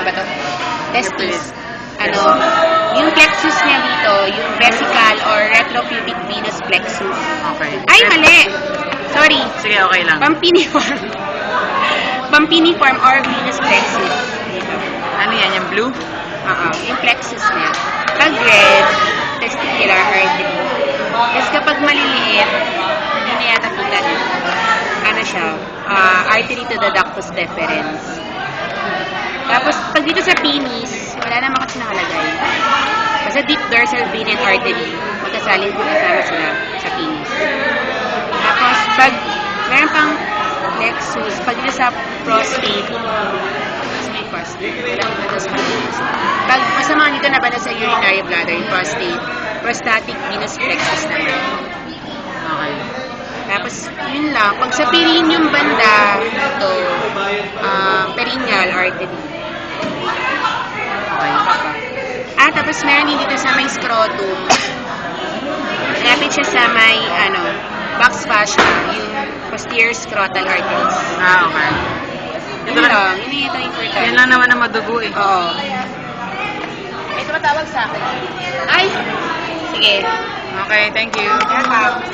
ba to? Testis. Yung plexus niya dito, yung vesical or retropubic venous plexus. Okay. Ay, mali! Sorry. Sige, okay lang. Pampiniform. Pampiniform or venous plexus. Ano yan? Yung blue? Yung plexus niya. Pag red, testicular artery. Kasi kapag maliliit, hindi na yata kita ano siya, artery to the ductus deferens. Tapos, pag dito sa penis, wala naman kasi nakalagay. Basta deep dorsal vein and artery, magkasaling kasama sila sa penis. Tapos, pag meron pang plexus, pag dito sa prostate, may prostate. Pag masama dito na bala sa urinary bladder, yung prostate, prostatic venous plexus naman. Okay. Tapos, yun lang. Pag sa perineum banda, ito, perineal artery. Okay. Tapos meron din dito sa may scrotum. Malapit siya sa may, box fascia, yung posterior scrotal arteries. Okay. Yun lang. Yun yung important. Yan lang naman na madugo eh. Oo. May tumatawag sa akin. Ay! Sige. Okay, thank you. Welcome.